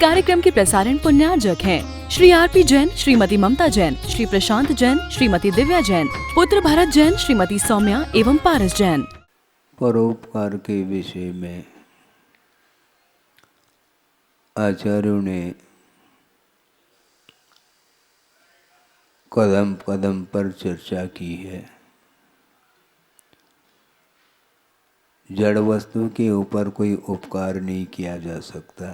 कार्यक्रम के प्रसारण पुण्यार्जक हैं श्री आरपी जैन, श्रीमती ममता जैन, श्री प्रशांत जैन, श्रीमती दिव्या जैन, पुत्र भरत जैन, श्रीमती सौम्या एवं पारस जैन। परोपकार के विषय में आचार्यों ने कदम कदम पर चर्चा की है। जड़ वस्तु के ऊपर कोई उपकार नहीं किया जा सकता,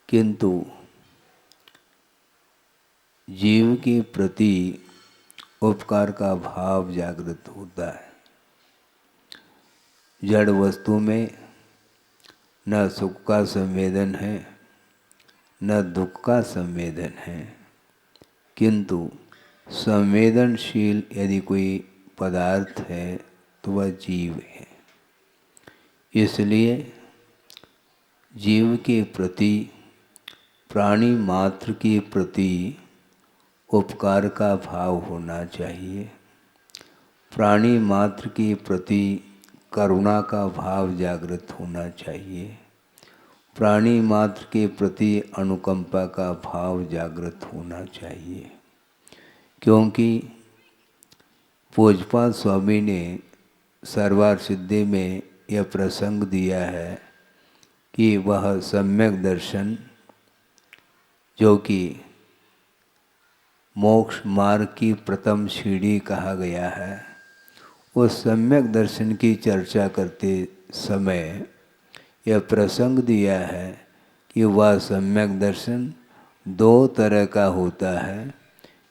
किंतु जीव के प्रति उपकार का भाव जागृत होता है। जड़ वस्तु में न सुख का संवेदन है न दुख का संवेदन है, किंतु संवेदनशील यदि कोई पदार्थ है तो वह जीव है। इसलिए जीव के प्रति, प्राणी मात्र के प्रति उपकार का भाव होना चाहिए। प्राणी मात्र के प्रति करुणा का भाव जागृत होना चाहिए। प्राणी मात्र के प्रति अनुकंपा का भाव जागृत होना चाहिए, क्योंकि पूज्यपाद स्वामी ने सर्वार सिद्धि में यह प्रसंग दिया है कि वह सम्यक दर्शन, जो कि मोक्ष मार्ग की प्रथम सीढ़ी कहा गया है, उस सम्यक दर्शन की चर्चा करते समय यह प्रसंग दिया है कि वह सम्यक दर्शन दो तरह का होता है,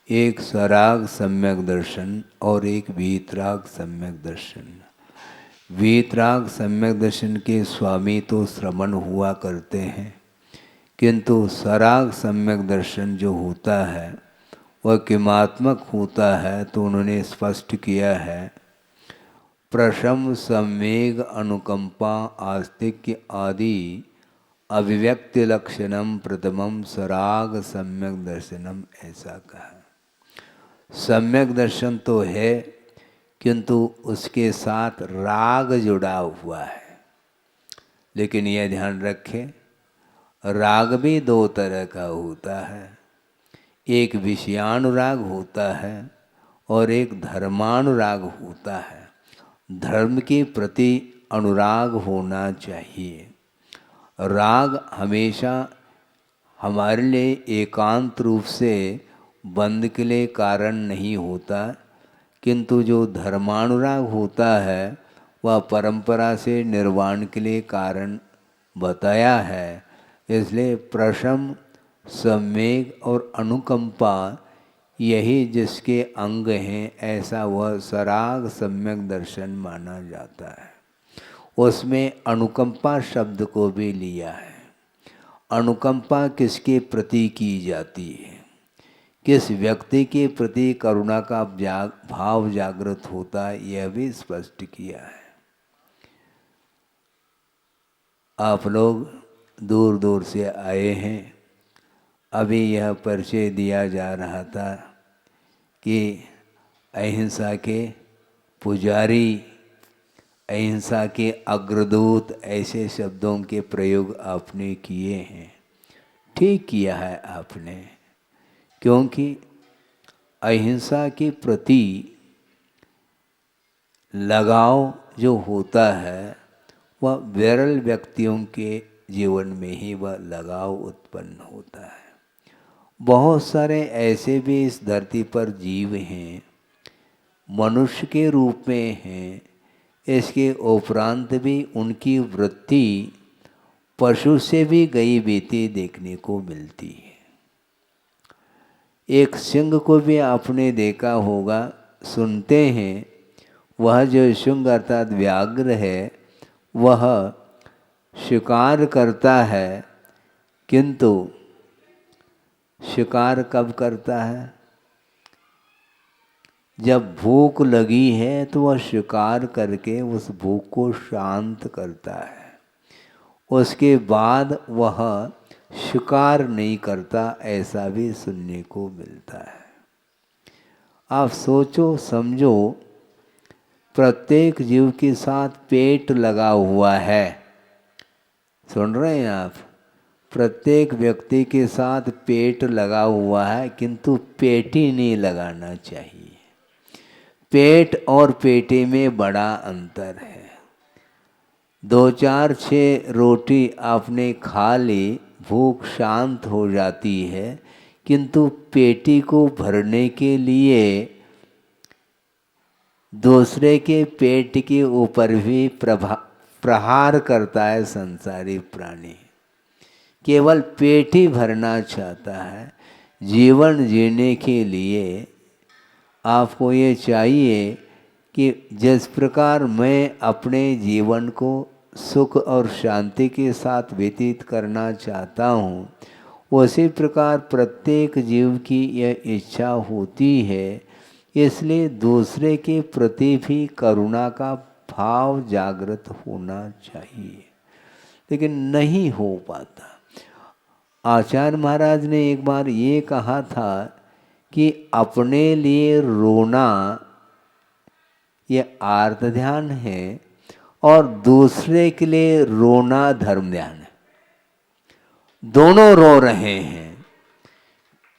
एक सराग सम्यक दर्शन और एक वीतराग सम्यक दर्शन। वीतराग सम्यक दर्शन के स्वामी तो श्रमण हुआ करते हैं, किंतु सराग सम्यक दर्शन जो होता है वह किमात्मक होता है। तो उन्होंने स्पष्ट किया है, प्रशम संवेग अनुकंपा आस्तिक्य आदि अभिव्यक्ति लक्षणम प्रथमम सराग सम्यक दर्शनम, ऐसा कहा। सम्यक दर्शन तो है, किंतु उसके साथ राग जुड़ा हुआ है। लेकिन यह ध्यान रखें, राग भी दो तरह का होता है, एक विषयानुराग होता है और एक धर्मानुराग होता है। धर्म के प्रति अनुराग होना चाहिए। राग हमेशा हमारे लिए एकांत रूप से बंद के लिए कारण नहीं होता, किंतु जो धर्मानुराग होता है वह परंपरा से निर्वाण के लिए कारण बताया है। इसलिए प्रशम, सम्वेग और अनुकंपा यही जिसके अंग हैं, ऐसा वह सराग सम्यक दर्शन माना जाता है। उसमें अनुकंपा शब्द को भी लिया है। अनुकंपा किसके प्रति की जाती है, किस व्यक्ति के प्रति करुणा का भाव जागृत होता है, यह भी स्पष्ट किया है। आप लोग दूर दूर से आए हैं। अभी यह परिचय दिया जा रहा था कि अहिंसा के पुजारी, अहिंसा के अग्रदूत, ऐसे शब्दों के प्रयोग आपने किए हैं। ठीक किया है आपने, क्योंकि अहिंसा के प्रति लगाव जो होता है वह विरल व्यक्तियों के जीवन में ही वह लगाव उत्पन्न होता है। बहुत सारे ऐसे भी इस धरती पर जीव हैं, मनुष्य के रूप में हैं, इसके उपरांत भी उनकी वृत्ति पशु से भी गई बीती देखने को मिलती है। एक सिंह को भी आपने देखा होगा, सुनते हैं, वह जो सिंह अर्थात व्याघ्र है वह शिकार करता है, किंतु शिकार कब करता है, जब भूख लगी है तो वह शिकार करके उस भूख को शांत करता है। उसके बाद वह शिकार नहीं करता, ऐसा भी सुनने को मिलता है। आप सोचो समझो, प्रत्येक जीव के साथ पेट लगा हुआ है, सुन रहे हैं आप? प्रत्येक व्यक्ति के साथ पेट लगा हुआ है, किंतु पेटी नहीं लगाना चाहिए। पेट और पेटी में बड़ा अंतर है। 2-4-6 रोटी आपने खा ली, भूख शांत हो जाती है, किंतु पेटी को भरने के लिए दूसरे के पेट के ऊपर भी प्रहार करता है संसारी प्राणी। केवल पेट ही भरना चाहता है। जीवन जीने के लिए आपको ये चाहिए कि जिस प्रकार मैं अपने जीवन को सुख और शांति के साथ व्यतीत करना चाहता हूँ, उसी प्रकार प्रत्येक जीव की यह इच्छा होती है। इसलिए दूसरे के प्रति भी करुणा का भाव जागृत होना चाहिए, लेकिन नहीं हो पाता। आचार्य महाराज ने एक बार ये कहा था कि अपने लिए रोना ये आर्त ध्यान है और दूसरे के लिए रोना धर्म ध्यान है। दोनों रो रहे हैं,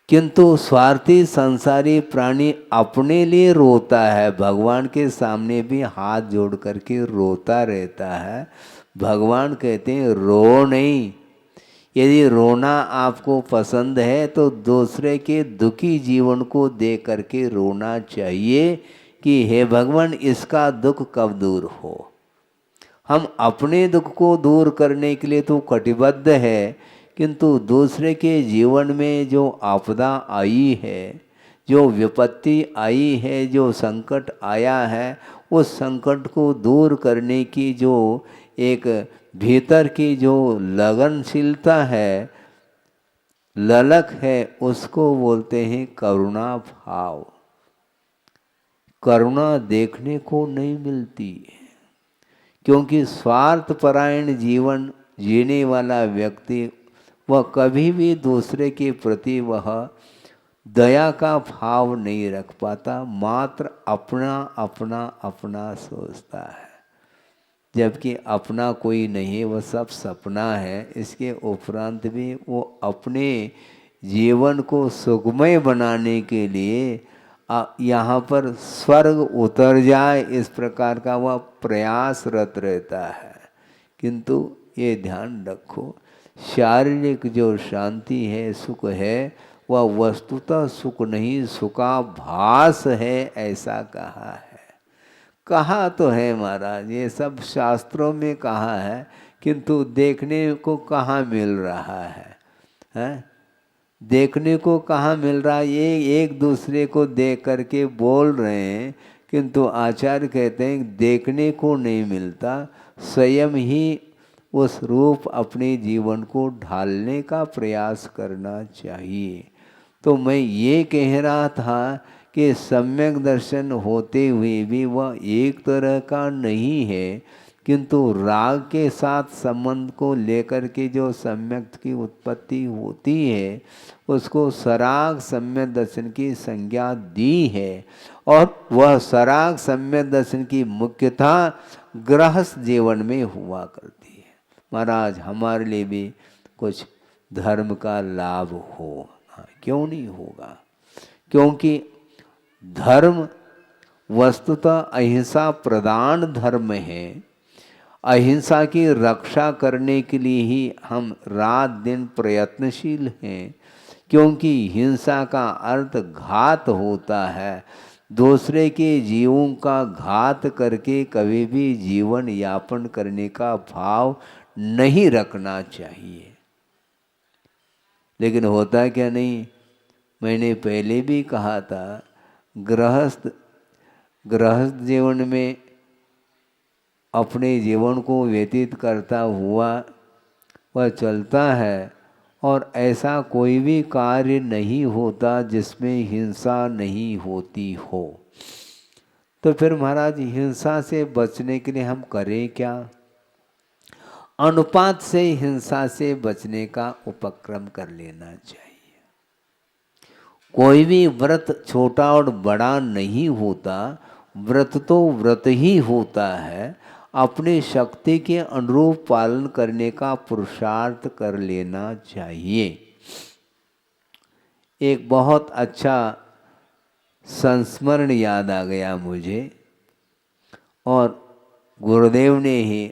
किंतु स्वार्थी संसारी प्राणी अपने लिए रोता है, भगवान के सामने भी हाथ जोड़ करके रोता रहता है। भगवान कहते हैं रो नहीं। यदि रोना आपको पसंद है तो दूसरे के दुखी जीवन को देख करके रोना चाहिए कि हे भगवान, इसका दुख कब दूर हो। हम अपने दुख को दूर करने के लिए तो कटिबद्ध है, किंतु दूसरे के जीवन में जो आपदा आई है, जो विपत्ति आई है, जो संकट आया है, उस संकट को दूर करने की जो एक भीतर की जो लगनशीलता है, ललक है, उसको बोलते हैं करुणा भाव। करुणा देखने को नहीं मिलती है, क्योंकि स्वार्थपरायण जीवन जीने वाला व्यक्ति वह कभी भी दूसरे के प्रति वह दया का भाव नहीं रख पाता, मात्र अपना अपना अपना सोचता है। जबकि अपना कोई नहीं, वह सब सपना है। इसके उपरांत भी वो अपने जीवन को सुखमय बनाने के लिए यहाँ पर स्वर्ग उतर जाए, इस प्रकार का वह प्रयासरत रहता है। किंतु ये ध्यान रखो, शारीरिक जो शांति है, सुख है, वह वस्तुतः सुख नहीं, सुखाभास है, ऐसा कहा है। कहा तो है महाराज, ये सब शास्त्रों में कहा है, किंतु देखने को कहाँ मिल रहा है, हैं? देखने को कहाँ मिल रहा है? ये एक दूसरे को देख करके बोल रहे हैं, किंतु आचार्य कहते हैं देखने को नहीं मिलता। स्वयं ही उस रूप अपने जीवन को ढालने का प्रयास करना चाहिए। तो मैं ये कह रहा था कि सम्यक दर्शन होते हुए भी वह एक तरह का नहीं है, किंतु राग के साथ संबंध को लेकर के जो सम्यक की उत्पत्ति होती है, उसको सराग सम्यक दर्शन की संज्ञा दी है। और वह सराग सम्यक दर्शन की मुख्यता गृहस्थ जीवन में हुआ करती है। महाराज, हमारे लिए भी कुछ धर्म का लाभ हो, क्यों नहीं होगा? क्योंकि धर्म वस्तुतः अहिंसा प्रधान धर्म है। अहिंसा की रक्षा करने के लिए ही हम रात दिन प्रयत्नशील हैं, क्योंकि हिंसा का अर्थ घात होता है। दूसरे के जीवों का घात करके कभी भी जीवन यापन करने का भाव नहीं रखना चाहिए। लेकिन होता क्या नहीं, मैंने पहले भी कहा था, गृहस्थ जीवन में अपने जीवन को व्यतीत करता हुआ वह चलता है, और ऐसा कोई भी कार्य नहीं होता जिसमें हिंसा नहीं होती हो। तो फिर महाराज, हिंसा से बचने के लिए हम करें क्या? अनुपात से हिंसा से बचने का उपक्रम कर लेना चाहिए। कोई भी व्रत छोटा और बड़ा नहीं होता, व्रत तो व्रत ही होता है। अपनी शक्ति के अनुरूप पालन करने का पुरुषार्थ कर लेना चाहिए। एक बहुत अच्छा संस्मरण याद आ गया मुझे, और गुरुदेव ने ही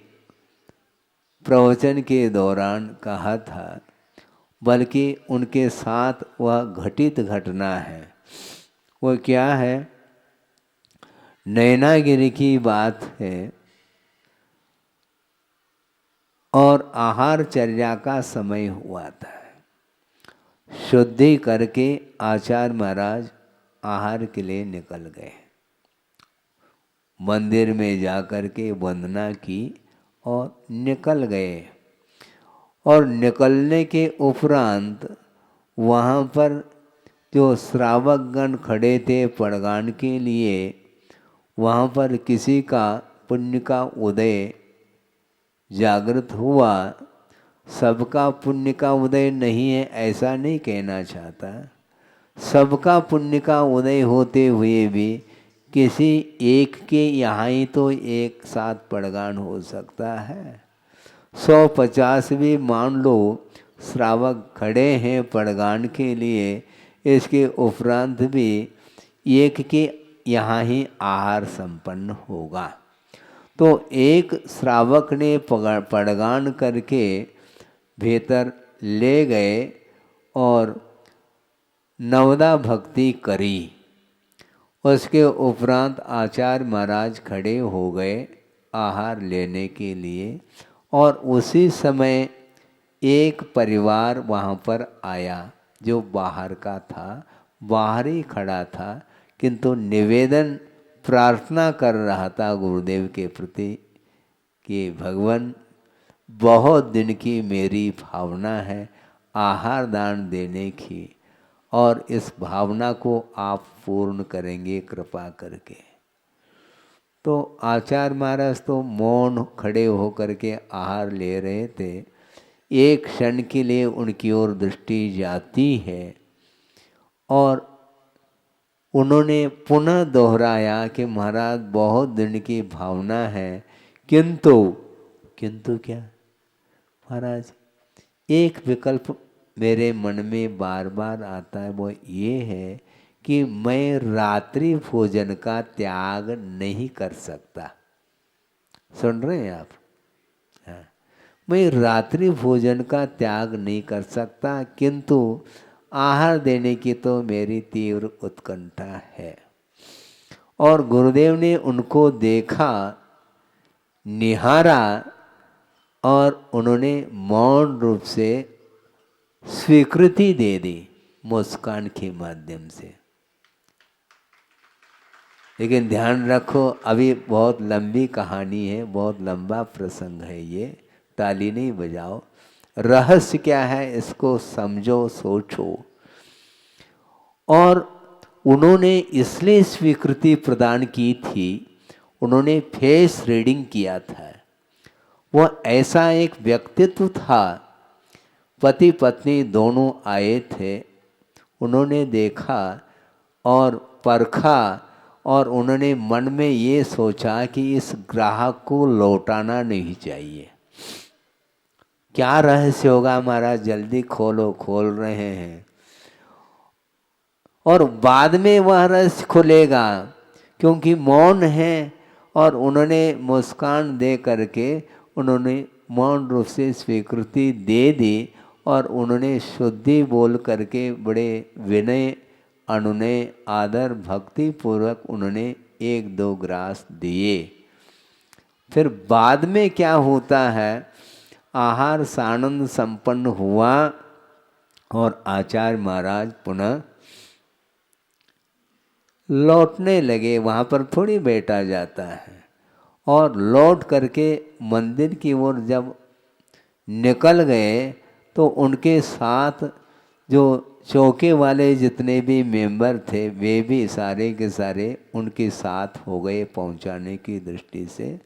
प्रवचन के दौरान कहा था, बल्कि उनके साथ वह घटित घटना है। वो क्या है? नैनागिरी की बात है, और आहारचर्या का समय हुआ था। शुद्धि करके आचार्य महाराज आहार के लिए निकल गए। मंदिर में जाकर के वंदना की और निकल गए। और निकलने के उपरांत वहाँ पर जो श्रावकगण खड़े थे पड़गान के लिए, वहाँ पर किसी का पुण्य का उदय जागृत हुआ। सबका पुण्य का उदय नहीं है ऐसा नहीं कहना चाहता, सबका पुण्य का उदय होते हुए भी किसी एक के यहाँ ही तो एक साथ पड़गान हो सकता है। 150 भी मान लो श्रावक खड़े हैं पड़गान के लिए, इसके उपरांत भी एक के यहाँ ही आहार संपन्न होगा। तो एक श्रावक ने पड़गान करके भीतर ले गए और नवदा भक्ति करी। उसके उपरांत आचार्य महाराज खड़े हो गए आहार लेने के लिए, और उसी समय एक परिवार वहाँ पर आया जो बाहर का था, बाहर ही खड़ा था, किंतु निवेदन प्रार्थना कर रहा था गुरुदेव के प्रति कि भगवान बहुत दिन की मेरी भावना है आहार दान देने की, और इस भावना को आप पूर्ण करेंगे कृपा करके। तो आचार्य महाराज तो मौन खड़े होकर के आहार ले रहे थे। एक क्षण के लिए उनकी ओर दृष्टि जाती है और उन्होंने पुनः दोहराया कि महाराज बहुत दिन की भावना है, किंतु क्या महाराज, एक विकल्प मेरे मन में बार बार आता है, वो ये है कि मैं रात्रि भोजन का त्याग नहीं कर सकता। सुन रहे हैं आप? हाँ, मैं रात्रि भोजन का त्याग नहीं कर सकता, किंतु आहार देने की तो मेरी तीव्र उत्कंठा है। और गुरुदेव ने उनको देखा, निहारा, और उन्होंने मौन रूप से स्वीकृति दे दी मुस्कान के माध्यम से। लेकिन ध्यान रखो, अभी बहुत लंबी कहानी है, बहुत लंबा प्रसंग है ये, ताली नहीं बजाओ। रहस्य क्या है इसको समझो, सोचो। और उन्होंने इसलिए स्वीकृति प्रदान की थी, उन्होंने फेस रीडिंग किया था। वह ऐसा एक व्यक्तित्व था, पति पत्नी दोनों आए थे, उन्होंने देखा और परखा, और उन्होंने मन में ये सोचा कि इस ग्राहक को लौटाना नहीं चाहिए। क्या रहस्य होगा महाराज, जल्दी खोलो। खोल रहे हैं, और बाद में वह रहस्य खुलेगा, क्योंकि मौन है। और उन्होंने मुस्कान दे करके उन्होंने मौन रूप से स्वीकृति दे दी, और उन्होंने शुद्धि बोल करके बड़े विनय अनुनय आदर भक्ति पूर्वक उन्होंने 1-2 ग्रास दिए। फिर बाद में क्या होता है, आहार सानंद संपन्न हुआ और आचार्य महाराज पुनः लौटने लगे। वहाँ पर थोड़ी बैठा जाता है। और लौट करके मंदिर की ओर जब निकल गए तो उनके साथ जो चौके वाले जितने भी मेंबर थे वे भी सारे के सारे उनके साथ हो गए पहुंचाने की दृष्टि से,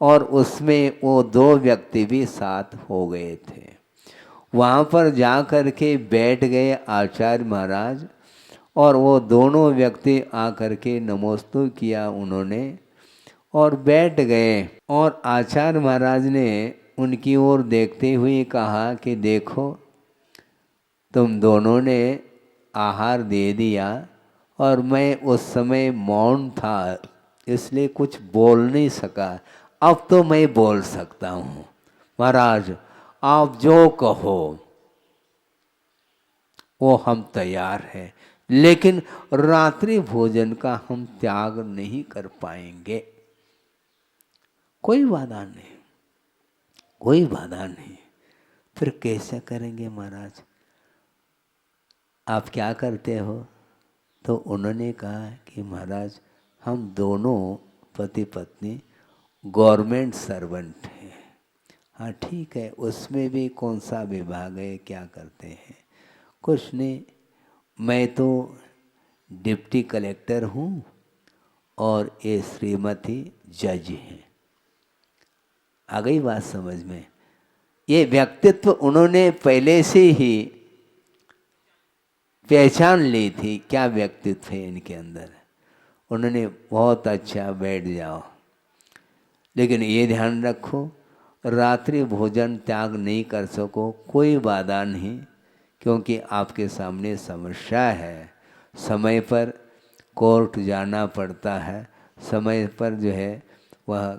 और उसमें वो 2 व्यक्ति भी साथ हो गए थे। वहाँ पर जा कर के बैठ गए आचार्य महाराज, और वो दोनों व्यक्ति आकर के नमोस्तु किया उन्होंने, और बैठ गए। और आचार्य महाराज ने उनकी ओर देखते हुए कहा कि देखो, तुम दोनों ने आहार दे दिया और मैं उस समय मौन था, इसलिए कुछ बोल नहीं सका। अब तो मैं बोल सकता हूँ। महाराज, आप जो कहो वो हम तैयार हैं, लेकिन रात्रि भोजन का हम त्याग नहीं कर पाएंगे। कोई बाधा नहीं, कोई बाधा नहीं। फिर कैसे करेंगे महाराज? आप क्या करते हो? तो उन्होंने कहा कि महाराज, हम दोनों पति पत्नी गवर्नमेंट सर्वेंट हैं। हाँ ठीक है, उसमें भी कौन सा विभाग है, क्या करते हैं? कुछ नहीं, मैं तो डिप्टी कलेक्टर हूँ और ये श्रीमती जज हैं। आ गई बात समझ में? ये व्यक्तित्व उन्होंने पहले से ही पहचान ली थी, क्या व्यक्तित्व है इनके अंदर। उन्होंने बहुत अच्छा, बैठ जाओ, लेकिन ये ध्यान रखो, रात्रि भोजन त्याग नहीं कर सको, कोई बाधा नहीं, क्योंकि आपके सामने समस्या है। समय पर कोर्ट जाना पड़ता है, समय पर जो है वह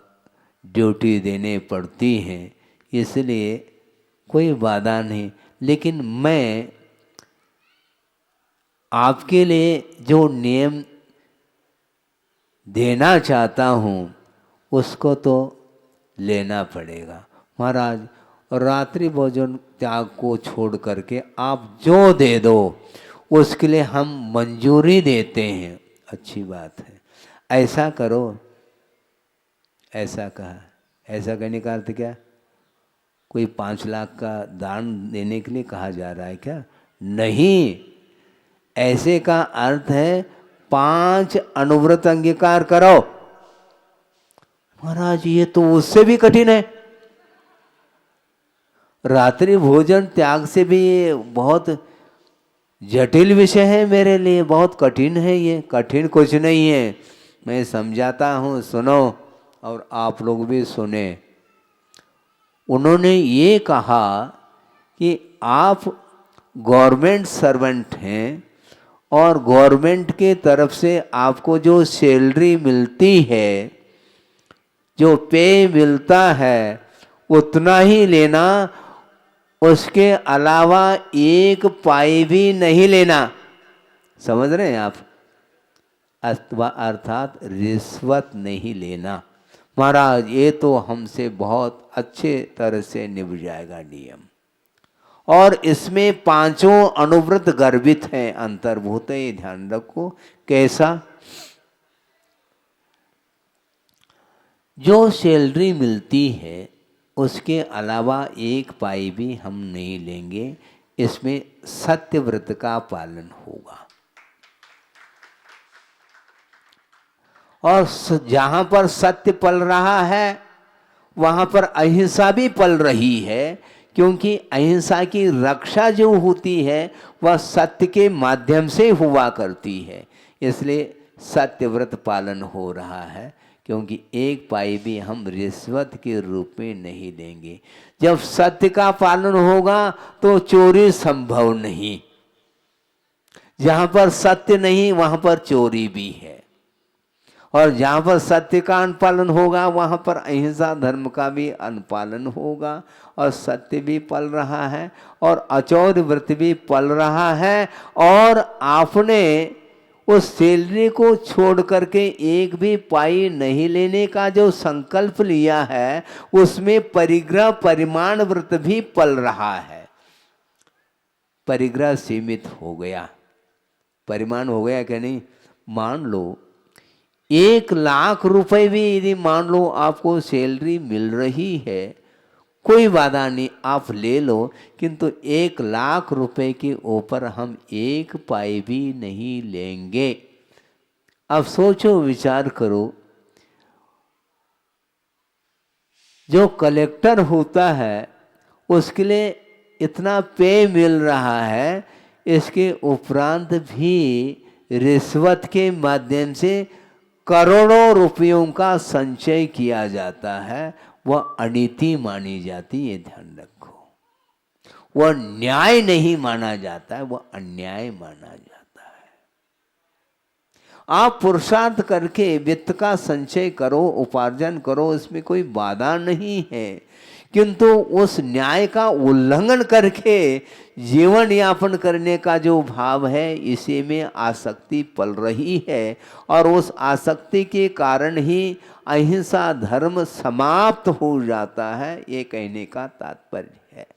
ड्यूटी देने पड़ती है, इसलिए कोई बाधा नहीं। लेकिन मैं आपके लिए जो नियम देना चाहता हूँ उसको तो लेना पड़ेगा। महाराज, रात्रि भोजन त्याग को छोड़ करके आप जो दे दो उसके लिए हम मंजूरी देते हैं। अच्छी बात है, ऐसा करो। ऐसा कहा, ऐसा कहने का अर्थ क्या? कोई 5 लाख का दान देने के लिए कहा जा रहा है क्या? नहीं, ऐसे का अर्थ है 5 अनुव्रत अंगीकार करो। महाराज, ये तो उससे भी कठिन है। रात्रि भोजन त्याग से भी ये बहुत जटिल विषय है मेरे लिए, बहुत कठिन है। ये कठिन कुछ नहीं है, मैं समझाता हूँ, सुनो, और आप लोग भी सुने। उन्होंने ये कहा कि आप गवर्नमेंट सर्वेंट हैं और गवर्नमेंट के तरफ से आपको जो सैलरी मिलती है, जो पे मिलता है, उतना ही लेना, उसके अलावा 1 पाई भी नहीं लेना। समझ रहे हैं आप? अर्थात रिश्वत नहीं लेना। महाराज, ये तो हमसे बहुत अच्छे तरह से निभ जाएगा नियम। और इसमें 5 अनुव्रत गर्भित हैं, अंतर्भूत है, ये ध्यान रखो। कैसा? जो सैलरी मिलती है उसके अलावा 1 पाई भी हम नहीं लेंगे। इसमें सत्यव्रत का पालन होगा। और जहाँ पर सत्य पल रहा है वहाँ पर अहिंसा भी पल रही है, क्योंकि अहिंसा की रक्षा जो होती है वह सत्य के माध्यम से हुआ करती है। इसलिए सत्यव्रत पालन हो रहा है, क्योंकि 1 पाई भी हम रिश्वत के रूप में नहीं देंगे। जब सत्य का पालन होगा तो चोरी संभव नहीं। जहाँ पर सत्य नहीं वहाँ पर चोरी भी है। और जहाँ पर सत्य का अनुपालन होगा वहाँ पर अहिंसा धर्म का भी अनुपालन होगा। और सत्य भी पल रहा है और अचौर्य व्रत भी पल रहा है। और आपने उस सैलरी को छोड़ करके 1 भी पाई नहीं लेने का जो संकल्प लिया है, उसमें परिग्रह परिमाण व्रत भी पल रहा है। परिग्रह सीमित हो गया, परिमाण हो गया क्या नहीं? मान लो 1 लाख रुपए भी यदि मान लो आपको सैलरी मिल रही है, कोई बाधा नहीं, आप ले लो, किंतु 1 लाख रुपए के ऊपर हम 1 पाई भी नहीं लेंगे। अब सोचो, विचार करो, जो कलेक्टर होता है उसके लिए इतना पे मिल रहा है, इसके उपरांत भी रिश्वत के माध्यम से करोड़ों रुपयों का संचय किया जाता है, वह अनीति मानी जाती है, ध्यान रखो। वह न्याय नहीं माना जाता है, वह अन्याय माना जाता है। आप पुरुषार्थ करके वित्त का संचय करो, उपार्जन करो, इसमें कोई बाधा नहीं है, किंतु उस न्याय का उल्लंघन करके जीवन यापन करने का जो भाव है, इसी में आसक्ति पल रही है, और उस आसक्ति के कारण ही अहिंसा धर्म समाप्त हो जाता है, ये कहने का तात्पर्य है।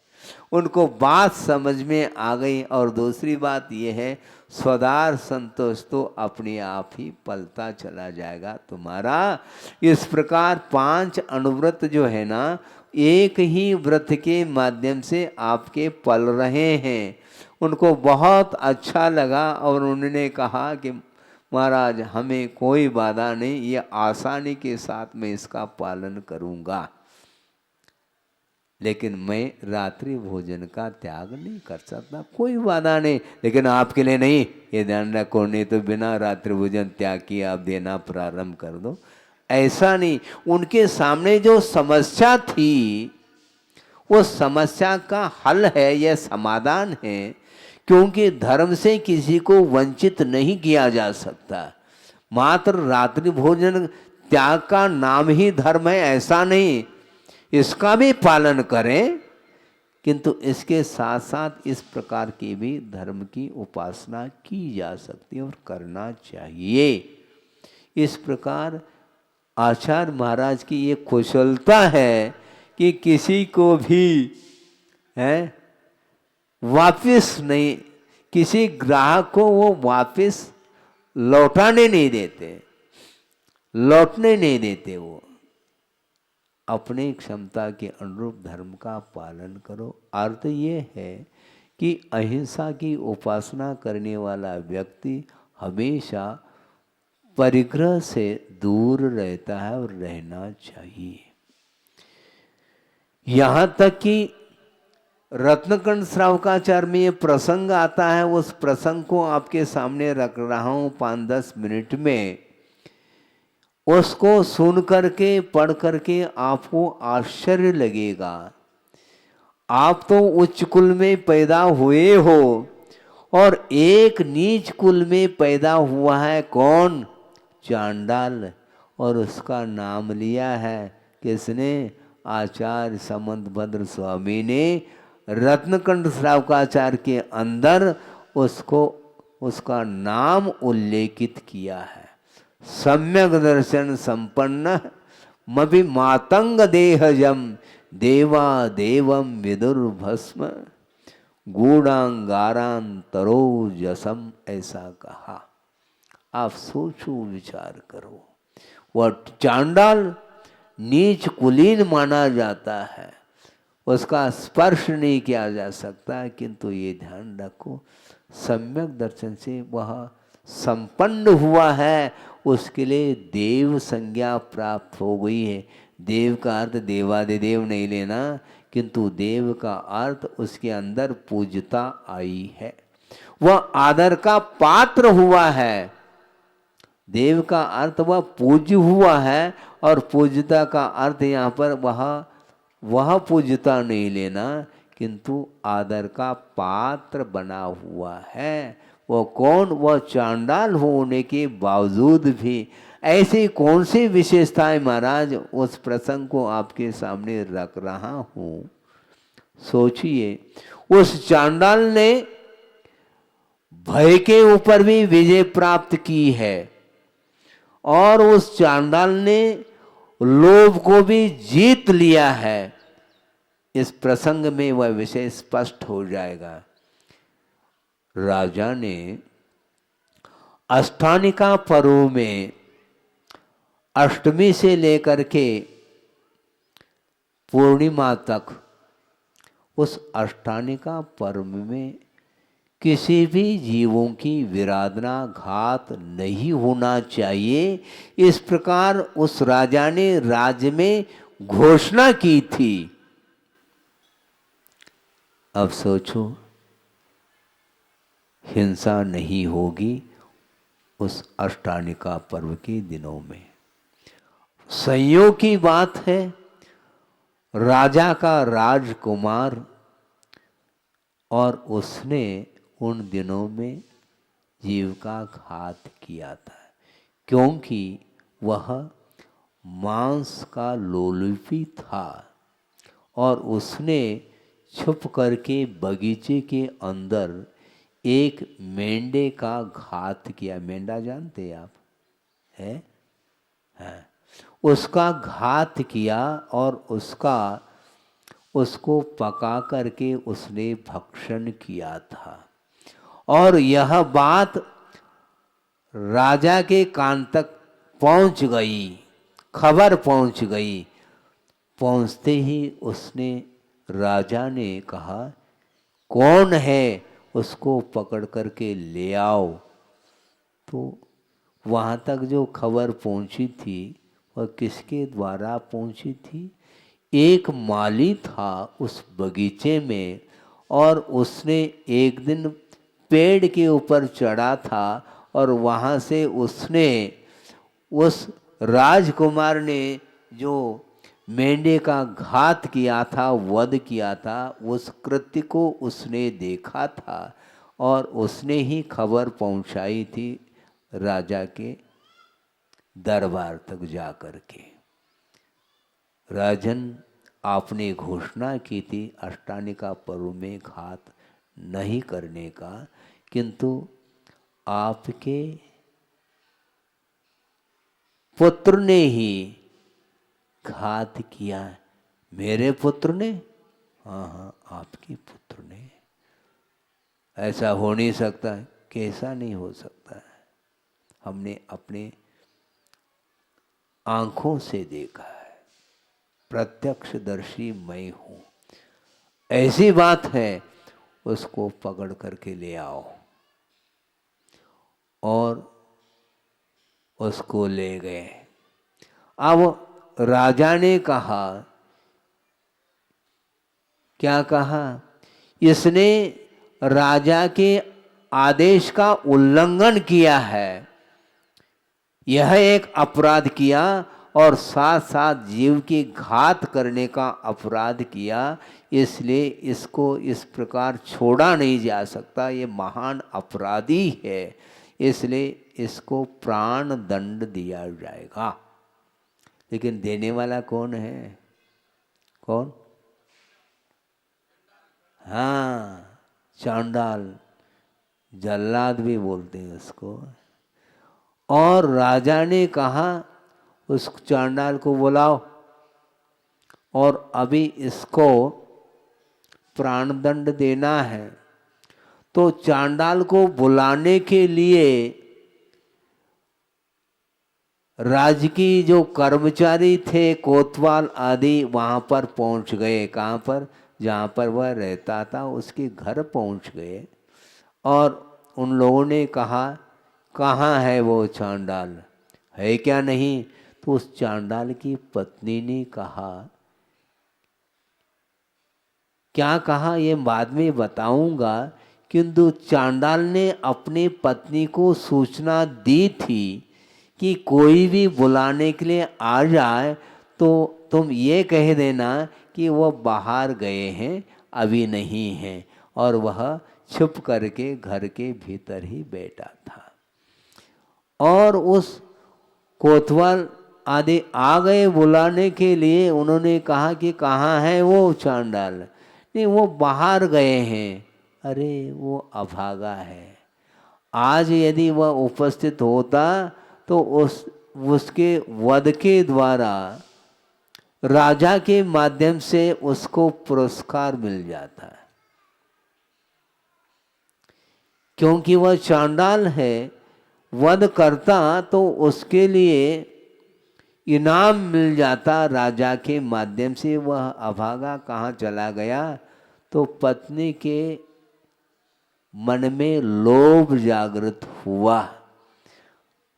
उनको बात समझ में आ गई। और दूसरी बात यह है, स्वदार संतोष तो अपने आप ही पलता चला जाएगा तुम्हारा। इस प्रकार 5 अनुव्रत जो है ना, एक ही व्रत के माध्यम से आपके पल रहे हैं। उनको बहुत अच्छा लगा और उन्होंने कहा कि महाराज हमें कोई बाधा नहीं, ये आसानी के साथ मैं इसका पालन करूँगा, लेकिन मैं रात्रि भोजन का त्याग नहीं कर सकता। कोई बाधा नहीं, लेकिन आपके लिए नहीं, ये ध्यान रखो, नहीं तो बिना रात्रि भोजन त्याग किए आप देना प्रारंभ कर दो, ऐसा नहीं। उनके सामने जो समस्या थी, वो समस्या का हल है, यह समाधान है, क्योंकि धर्म से किसी को वंचित नहीं किया जा सकता। मात्र रात्रि भोजन त्याग का नाम ही धर्म है ऐसा नहीं, इसका भी पालन करें, किंतु इसके साथ साथ इस प्रकार की भी धर्म की उपासना की जा सकती है और करना चाहिए। इस प्रकार आचार्य महाराज की ये कुशलता है कि किसी को भी वापस नहीं, किसी ग्राहक को वो वापस लौटाने नहीं देते, लौटने नहीं देते। वो अपने क्षमता के अनुरूप धर्म का पालन करो। अर्थ ये है कि अहिंसा की उपासना करने वाला व्यक्ति हमेशा परिग्रह से दूर रहता है और रहना चाहिए। यहाँ तक कि रत्नकंड श्रावकाचार्य में ये प्रसंग आता है, उस प्रसंग को आपके सामने रख रहा हूँ 5-10 मिनट में। उसको सुन करके पढ़ करके आपको आश्चर्य लगेगा। आप तो उच्च कुल में पैदा हुए हो और एक नीच कुल में पैदा हुआ है, कौन? चांडाल। और उसका नाम लिया है किसने? आचार्य समंतभद्र स्वामी ने रत्नकंड श्रावकाचार्य के अंदर उसको उसका नाम उल्लेखित किया है। सम्यक दर्शन संपन्न मभि मातंग देहजम देवा देवम विदुर्भस्म गूढ़ांगारांतरोजसम, ऐसा कहा। आप सोचो विचार करो। वह चांडाल नीच कुलीन माना जाता है, उसका स्पर्श नहीं किया जा सकता, किंतु ये ध्यान रखो सम्यक दर्शन से वह संपन्न हुआ है, उसके लिए देव संज्ञा प्राप्त हो गई है। देव का अर्थ देवादिदेव नहीं लेना, किंतु देव का अर्थ उसके अंदर पूज्यता आई है, वह आदर का पात्र हुआ है। देव का अर्थ वह पूज्य हुआ है, और पूज्यता का अर्थ यहाँ पर वह पूज्यता नहीं लेना, किंतु आदर का पात्र बना हुआ है। वो कौन? वह चांडाल होने के बावजूद भी। ऐसी कौन सी विशेषताएं महाराज? उस प्रसंग को आपके सामने रख रहा हूँ। सोचिए, उस चांडाल ने भय के ऊपर भी विजय प्राप्त की है, और उस चांडाल ने लोभ को भी जीत लिया है। इस प्रसंग में वह विषय स्पष्ट हो जाएगा। राजा ने अष्टानिका पर्व में अष्टमी से लेकर के पूर्णिमा तक उस अष्टानिका पर्व में किसी भी जीवों की विराधना घात नहीं होना चाहिए, इस प्रकार उस राजा ने राज्य में घोषणा की थी। अब सोचो, हिंसा नहीं होगी, उस अष्टानिका पर्व के दिनों में। संयोग की बात है, राजा का राजकुमार, और उसने उन दिनों में जीव का घात किया था, क्योंकि वह मांस का लोलुपी था और उसने छुप करके बगीचे के अंदर एक मेंढे का घात किया। मेंढा जानते आप है? हाँ। उसका घात किया और उसको पका करके उसने भक्षण किया था। और यह बात राजा के कान तक पहुंच गई, खबर पहुंच गई। पहुंचते ही राजा ने कहा, कौन है, उसको पकड़ करके ले आओ। तो वहाँ तक जो खबर पहुंची थी वह किसके द्वारा पहुंची थी? एक माली था उस बगीचे में, और उसने एक दिन पेड़ के ऊपर चढ़ा था और वहाँ से उसने उस राजकुमार ने जो मेंढे का घात किया था, वध किया था, उस कृत्य को उसने देखा था और उसने ही खबर पहुंचाई थी राजा के दरबार तक जा कर के। राजन, आपने घोषणा की थी अष्टानिका पर्व में घात नहीं करने का, किंतु आपके पुत्र ने ही घात किया। मेरे पुत्र ने? हाँ हाँ, आपके पुत्र ने। ऐसा हो नहीं सकता है। कैसा नहीं हो सकता है? हमने अपने आंखों से देखा है, प्रत्यक्षदर्शी मैं हूं। ऐसी बात है, उसको पकड़ करके ले आओ। और उसको ले गए। अब राजा ने कहा, क्या कहा? इसने राजा के आदेश का उल्लंघन किया है, यह एक अपराध किया और साथ साथ जीव की घात करने का अपराध किया। इसलिए इसको इस प्रकार छोड़ा नहीं जा सकता, ये महान अपराधी है, इसलिए इसको प्राण दंड दिया जाएगा। लेकिन देने वाला कौन है? कौन? हाँ, चांडाल, जल्लाद भी बोलते हैं उसको। और राजा ने कहा उस चांडाल को बुलाओ और अभी इसको प्राणदंड देना है। तो चांडाल को बुलाने के लिए राज्य की जो कर्मचारी थे, कोतवाल आदि, वहाँ पर पहुँच गए। कहाँ पर? जहाँ पर वह रहता था उसके घर पहुँच गए। और उन लोगों ने कहा, कहाँ है वो चांडाल, है क्या नहीं? तो उस चांडाल की पत्नी ने कहा, क्या कहा ये बाद में बताऊंगा, किंतु चांडाल ने अपनी पत्नी को सूचना दी थी कि कोई भी बुलाने के लिए आ जाए तो तुम ये कह देना कि वो बाहर गए हैं, अभी नहीं हैं। और वह छुप करके घर के भीतर ही बैठा था। और उस कोतवाल आदि आ गए बुलाने के लिए। उन्होंने कहा कि कहाँ है वो चांडाल? नहीं, वो बाहर गए हैं। अरे, वो अभागा है। आज यदि वह उपस्थित होता तो उसके वध के द्वारा राजा के माध्यम से उसको पुरस्कार मिल जाता है, क्योंकि वह चांडाल है। वध करता तो उसके लिए इनाम मिल जाता राजा के माध्यम से। वह अभागा कहाँ चला गया? तो पत्नी के मन में लोभ जागृत हुआ।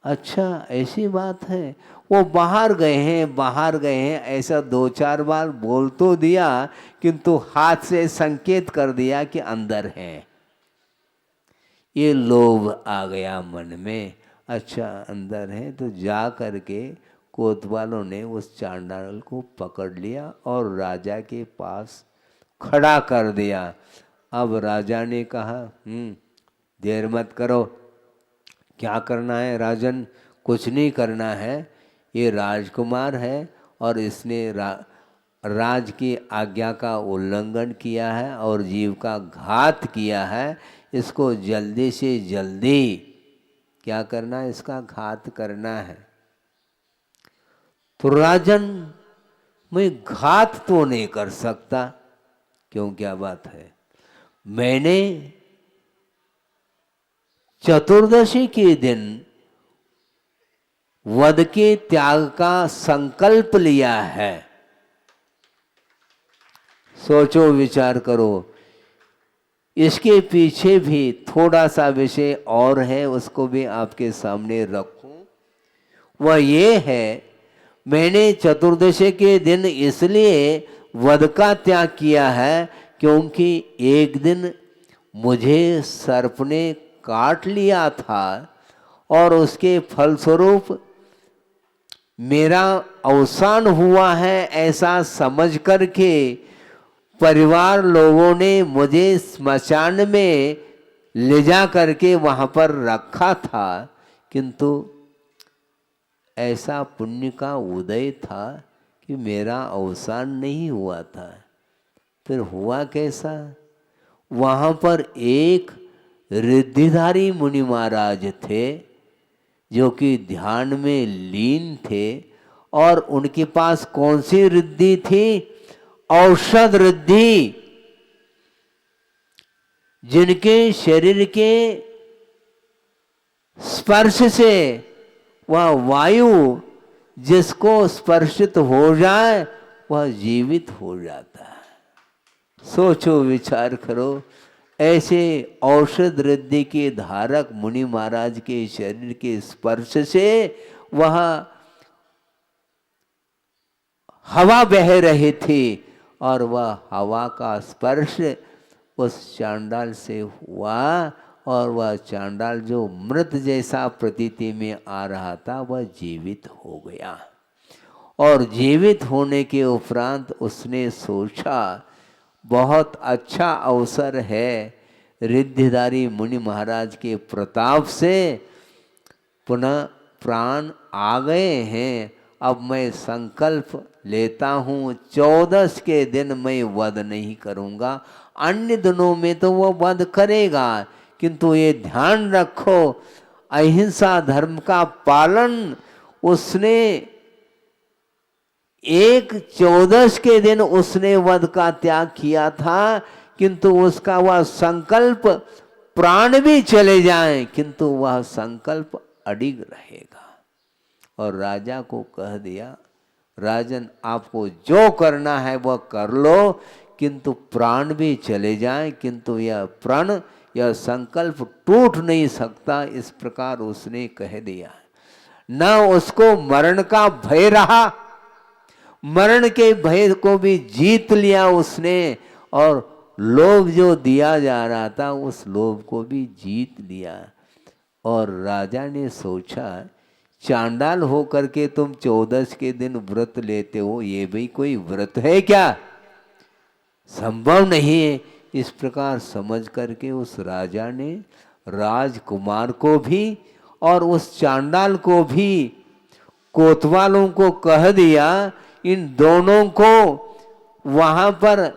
अच्छा, ऐसी बात है, वो बाहर गए हैं, बाहर गए हैं, ऐसा 2-4 बार बोल तो दिया, किंतु हाथ से संकेत कर दिया कि अंदर है। ये लोभ आ गया मन में। अच्छा अंदर है, तो जा करके कोतवालों ने उस चांडाल को पकड़ लिया और राजा के पास खड़ा कर दिया। अब राजा ने कहा देर मत करो। क्या करना है राजन? कुछ नहीं करना है, ये राजकुमार है और इसने राज की आज्ञा का उल्लंघन किया है और जीव का घात किया है। इसको जल्दी से जल्दी क्या करना है? इसका घात करना है। तो राजन, मैं घात तो नहीं कर सकता। क्यों, क्या बात है? मैंने चतुर्दशी के दिन वध के त्याग का संकल्प लिया है। सोचो, विचार करो। इसके पीछे भी थोड़ा सा विषय और है, उसको भी आपके सामने रखूं। वह ये है, मैंने चतुर्दशी के दिन इसलिए वध का त्याग किया है क्योंकि एक दिन मुझे सर्प ने काट लिया था और उसके फलस्वरूप मेरा अवसान हुआ है, ऐसा समझ करके परिवार लोगों ने मुझे स्मशान में ले जा करके वहाँ पर रखा था। किंतु ऐसा पुण्य का उदय था कि मेरा अवसान नहीं हुआ था। फिर हुआ कैसा? वहाँ पर एक रिद्धिधारी मुनि महाराज थे जो कि ध्यान में लीन थे, और उनके पास कौन सी रिद्धि थी? औषध रिद्धि। जिनके शरीर के स्पर्श से वह वायु जिसको स्पर्शित हो जाए वह जीवित हो जाता है। सोचो, विचार करो। ऐसे औषध रिद्धि के धारक मुनि महाराज के शरीर के स्पर्श से वह हवा बह रही थी और वह हवा का स्पर्श उस चांडाल से हुआ और वह चांडाल जो मृत जैसा प्रतीति में आ रहा था वह जीवित हो गया। और जीवित होने के उपरांत उसने सोचा, बहुत अच्छा अवसर है, रिद्धिधारी मुनि महाराज के प्रताप से पुनः प्राण आ गए हैं। अब मैं संकल्प लेता हूँ, 14 के दिन मैं वध नहीं करूँगा। अन्य दिनों में तो वह वध करेगा, किंतु ये ध्यान रखो, अहिंसा धर्म का पालन उसने 14 के दिन उसने वध का त्याग किया था। किंतु उसका वह संकल्प, प्राण भी चले जाएं किंतु वह संकल्प अडिग रहेगा। और राजा को कह दिया, राजन आपको जो करना है वह कर लो, किंतु प्राण भी चले जाएं किंतु यह प्रण, यह संकल्प टूट नहीं सकता। इस प्रकार उसने कह दिया। न उसको मरण का भय रहा, मरण के भय को भी जीत लिया उसने, और लोभ जो दिया जा रहा था उस लोभ को भी जीत लिया। और राजा ने सोचा, चांडाल होकर के तुम 14 के दिन व्रत लेते हो, ये भी कोई व्रत है क्या? संभव नहीं है। इस प्रकार समझ करके उस राजा ने राजकुमार को भी और उस चांडाल को भी, कोतवालों को कह दिया, इन दोनों को वहां पर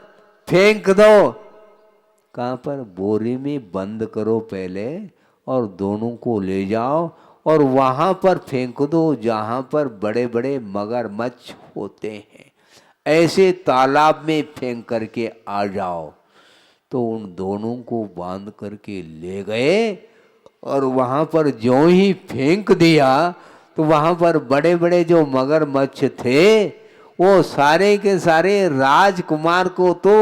फेंक दो। कहाँ पर? बोरी में बंद करो पहले और दोनों को ले जाओ और वहां पर फेंक दो जहां पर बड़े बड़े मगरमच्छ होते हैं, ऐसे तालाब में फेंक करके आ जाओ। तो उन दोनों को बांध करके ले गए और वहां पर जो ही फेंक दिया तो वहां पर बड़े बड़े जो मगरमच्छ थे वो सारे के सारे राजकुमार को तो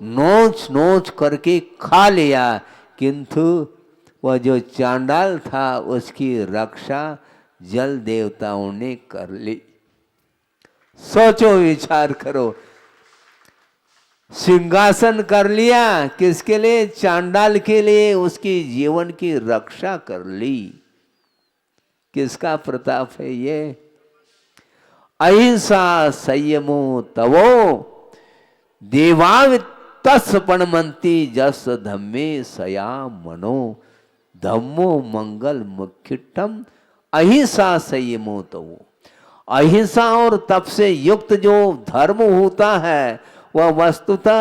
नोच नोच करके खा लिया, किंतु वह जो चांडाल था उसकी रक्षा जल देवताओं ने कर ली। सोचो, विचार करो। सिंहासन कर लिया किसके लिए? चांडाल के लिए। उसकी जीवन की रक्षा कर ली। किसका प्रताप है ये? अहिंसा संयमो तवो देवावितस्पणमंती जस धम्मे सया मनो धम्मो मंगल मुख्यम अहिंसा संयमो तवो। अहिंसा और तप से युक्त जो धर्म होता है वह वस्तुतः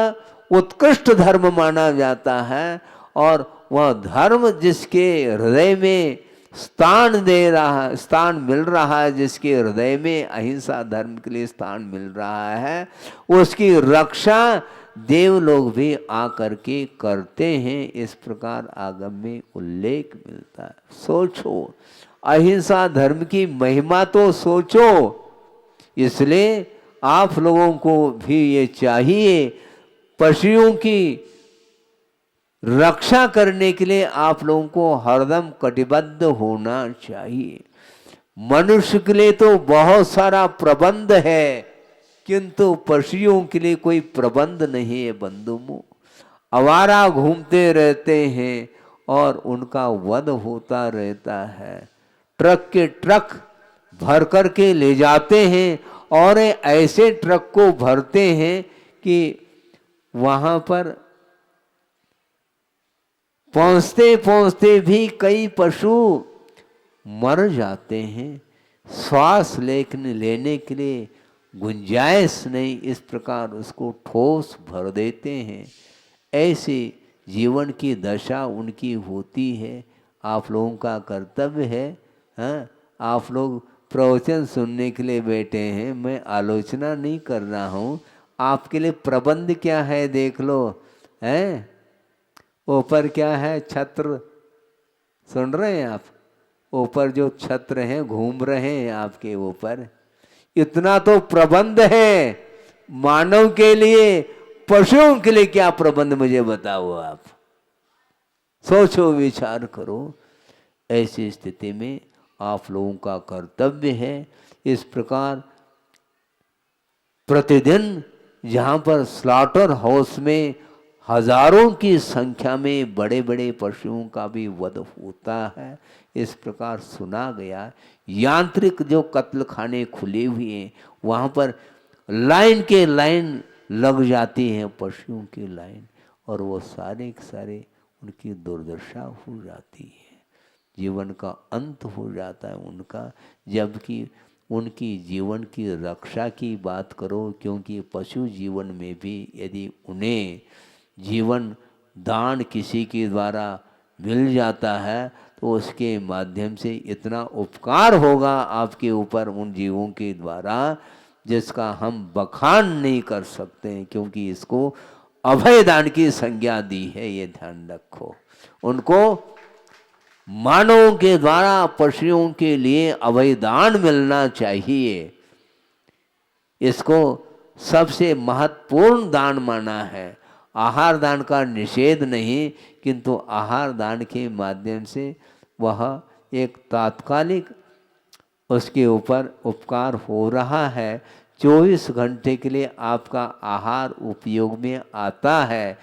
उत्कृष्ट धर्म माना जाता है, और वह धर्म जिसके हृदय में स्थान मिल रहा है, जिसके हृदय में अहिंसा धर्म के लिए स्थान मिल रहा है, उसकी रक्षा देव लोग भी आकर के करते हैं। इस प्रकार आगम में उल्लेख मिलता है। सोचो, अहिंसा धर्म की महिमा तो सोचो। इसलिए आप लोगों को भी ये चाहिए, पशुओं की रक्षा करने के लिए आप लोगों को हरदम कटिबद्ध होना चाहिए। मनुष्य के लिए तो बहुत सारा प्रबंध है, किंतु पशुओं के लिए कोई प्रबंध नहीं है बंधुओं। आवारा घूमते रहते हैं और उनका वध होता रहता है। ट्रक के ट्रक भर करके ले जाते हैं, और ऐसे ट्रक को भरते हैं कि वहां पर पहुंचते पहुंचते भी कई पशु मर जाते हैं। श्वास लेने के लिए गुंजाइश नहीं, इस प्रकार उसको ठोस भर देते हैं। ऐसी जीवन की दशा उनकी होती है। आप लोगों का कर्तव्य है, हाँ, आप लोग प्रवचन सुनने के लिए बैठे हैं, मैं आलोचना नहीं कर रहा हूँ। आपके लिए प्रबंध क्या है देख लो, हैं? ऊपर क्या है? छत्र। सुन रहे हैं आप? ऊपर जो छत्र हैं घूम रहे हैं आपके ऊपर, इतना तो प्रबंध है मानव के लिए। पशुओं के लिए क्या प्रबंध, मुझे बताओ आप। सोचो, विचार करो। ऐसी स्थिति में आप लोगों का कर्तव्य है इस प्रकार प्रतिदिन जहाँ पर स्लॉटर हाउस में हजारों की संख्या में बड़े बड़े पशुओं का भी वध होता है, इस प्रकार सुना गया। यांत्रिक जो कत्ल खाने खुले हुए हैं, वहाँ पर लाइन के लाइन लग जाती हैं, पशुओं की लाइन, और वो सारे के सारे उनकी दुर्दशा हो जाती है, जीवन का अंत हो जाता है उनका। जबकि उनकी जीवन की रक्षा की बात करो, क्योंकि पशु जीवन में भी यदि उन्हें जीवन दान किसी के द्वारा मिल जाता है तो उसके माध्यम से इतना उपकार होगा आपके ऊपर उन जीवों के द्वारा, जिसका हम बखान नहीं कर सकते हैं, क्योंकि इसको अभय दान की संज्ञा दी है, ये ध्यान रखो। उनको मानवों के द्वारा पशुओं के लिए अभय दान मिलना चाहिए। इसको सबसे महत्वपूर्ण दान माना है। आहार दान का निषेध नहीं, किंतु आहार दान के माध्यम से वह एक तात्कालिक उसके ऊपर उपकार हो रहा है। 24 घंटे के लिए आपका आहार उपयोग में आता है,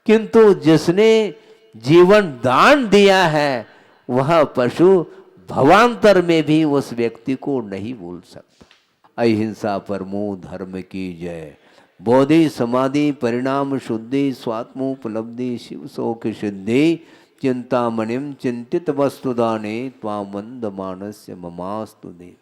किंतु जिसने जीवन दान दिया है वह पशु भवांतर में भी उस व्यक्ति को नहीं भूल सकता। अहिंसा परमो धर्म की जय। बोधि समाधि परिणाम शुद्धि स्वात्मोपलब्धि शिव शोक सिद्धि चिंतामणिम चिंतित वस्तुदाने त्वामंद मानस्य ममास्तु देव।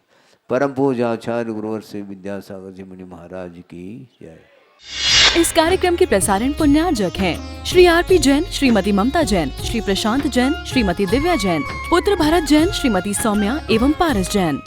परम पूज्याचार्य गुरुवर से विद्यासागर जी मुनि महाराज की जय। इस कार्यक्रम के प्रसारण पुण्यार्जक हैं श्री आरपी जैन, श्रीमती ममता जैन, श्री प्रशांत जैन, श्रीमती दिव्या जैन, पुत्र भरत जैन, श्रीमती सौम्या एवं पारस जैन।